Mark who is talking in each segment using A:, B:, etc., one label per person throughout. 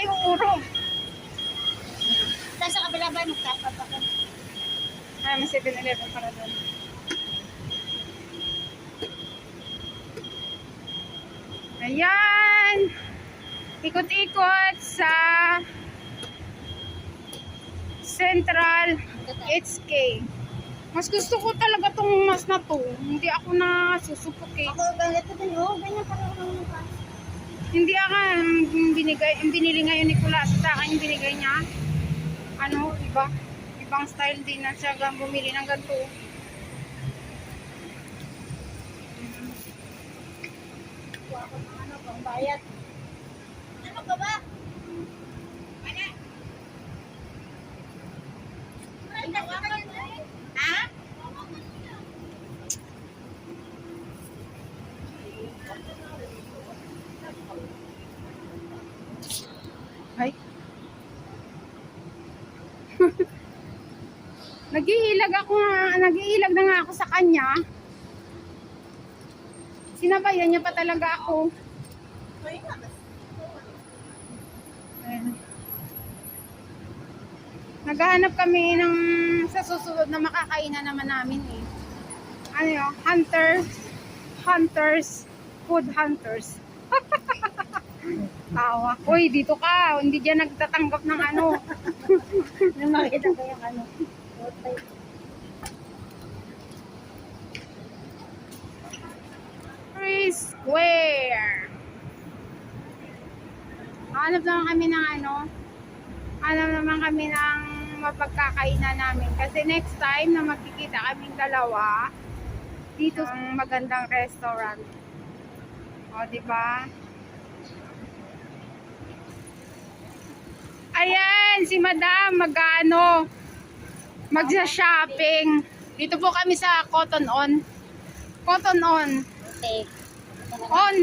A: yung urong.
B: Tapos sa kabila ba, magtapat ako.
A: Ay, may 7-Eleven para doon. Ayan! Ikot-ikot sa Central HK. Mas gusto ko talaga tong mas na to. Hindi ako na susupok eh.
B: Ako ganito din, oh. Ganyan pa rin naman pa.
A: Hindi ako binili ngayon ni Kula sa akin yung binigay niya. Ano, iba. Ibang style din na siya bumili ng ganito.
B: Kuha ako ng ano, pangbayad. Ano ka ba? Ano? Ha?
A: Ay. Nag-iilag na nga ako sa kanya. Sinabayan niya pa talaga ako. Ayan. Naghahanap kami ng sa susunod na makakainan naman namin eh. Ano yun? Food hunters. Tawa. Uy, dito ka. Hindi dyan nagtatanggap ng ano.
B: Nung makita ko yung ano.
A: Free Square. Hanap naman kami ng ano. Hanap naman kami ng mapagkakainan namin. Kasi next time na magkikita kaming dalawa, dito sa magandang restaurant. O, diba? Ayan, si Madam magsa-shopping. Dito po kami sa Cotton On. Cotton On.
B: Okay.
A: On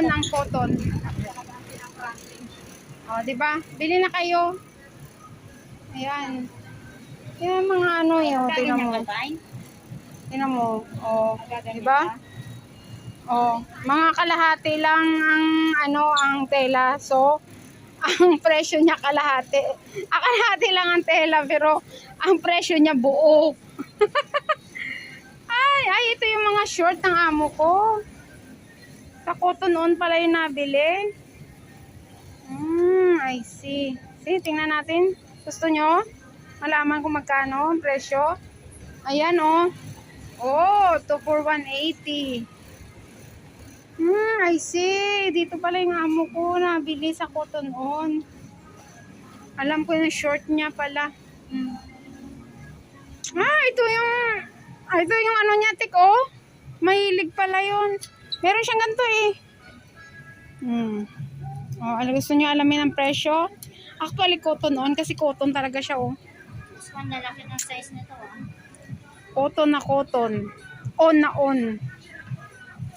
A: ang cotton. O, diba? Bili na kayo. Ayan. Yan mga ano yun. Tingnan mo. Tingnan mo. O, diba? O, mga kalahati lang ang ano, ang tela. So, ang presyo niya kalahati. Kalahati lang ang tela, pero ang presyo niya buo. ay, ito yung mga short ng amo ko. Sa Cotton On pala yung nabili. I see. See, tingnan natin. Gusto nyo? Malaman kung magkano ang presyo. Ayan, oh. Oh, 2 for 180. I see. Dito pala yung amo ko nabili sa Cotton On. Alam ko yung short niya pala. Ito yung ano niya, tik, oh. Mahilig pala yun. Meron siyang ganito eh. Oh, gusto niyo alamin ang presyo? Actually, Cotton On kasi cotton talaga siya, oh.
B: Mas malaki ng size nito, ah.
A: Cotton na cotton. On na on.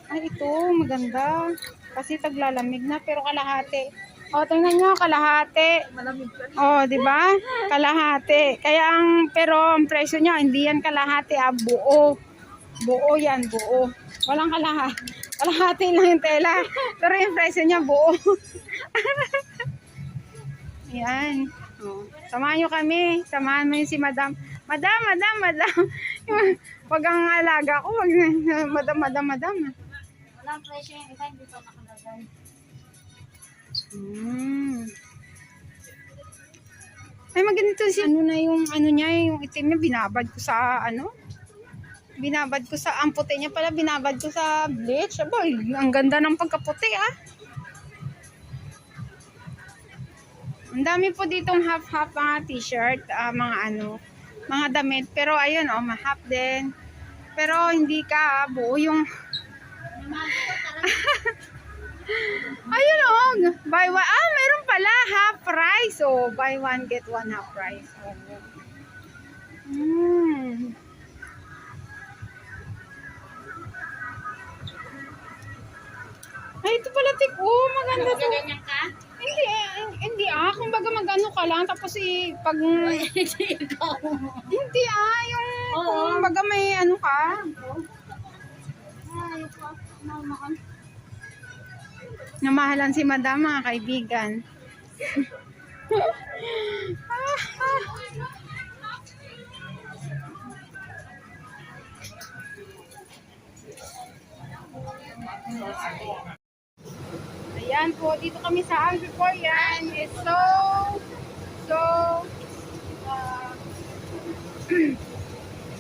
A: Ay, ito, maganda. Kasi taglalamig na, pero kalahati. O, tingnan nyo, kalahati.
B: Malamig pa.
A: O, di ba? Kalahati. Kaya pero ang presyo niya, hindi yan kalahati, buo. Buo yan, buo. Walang kalahati. Kalahati lang yung tela. Pero yung presyo niya, buo. Yan. O, samahan nyo kami. Samahan mo yun si Madam. Madam. Wag ang alaga ko. Wag, Madam.
B: Walang presyo yung iba, hindi pa nakalagay.
A: Ay, maganda si ano na yung ano niya, yung itim niya, binabad ko sa ang puti niya pala, binabad ko sa bleach. Aboy, ang ganda ng pagkaputi, ah. Ang dami po ditong half-half mga t-shirt, mga damit. Pero ayun, half din. Pero hindi ka, buo yung ayun, buy one. Meron pala half price. Oh, buy one get one half price. Ay, ito pala tik. Oh, maganda to.
B: Ganyan ka?
A: Hindi kumbaga magano ka lang tapos pag hindi yung kumbaga may ano ka. Namahalan si Madam, mga kaibigan. Ayan po, dito kami sa Angry Korean. It's so, uh,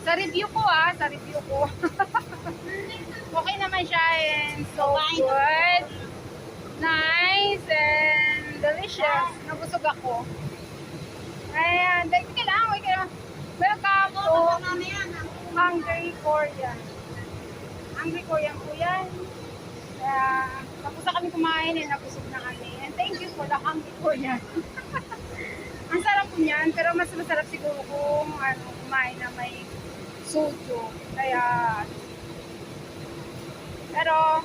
A: sa review ko sa review ko. Okay naman siya and so good. Nice and delicious. Nabusog ako. Ayan, dahil ka lang, welcome to Hungry Korean. Hungry Korean po yan. Kaya, tapos na kami kumain and nabusog na kami. And thank you for the Hungry Korean. Ang sarap po niyan, pero mas masarap siguro kung kumain na may soju. Kaya, pero,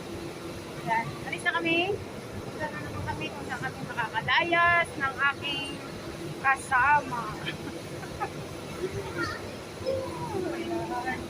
A: yan, alis na kami. Punta na naman kami kung saan kami makakalayas ng aking kasama. Ayan.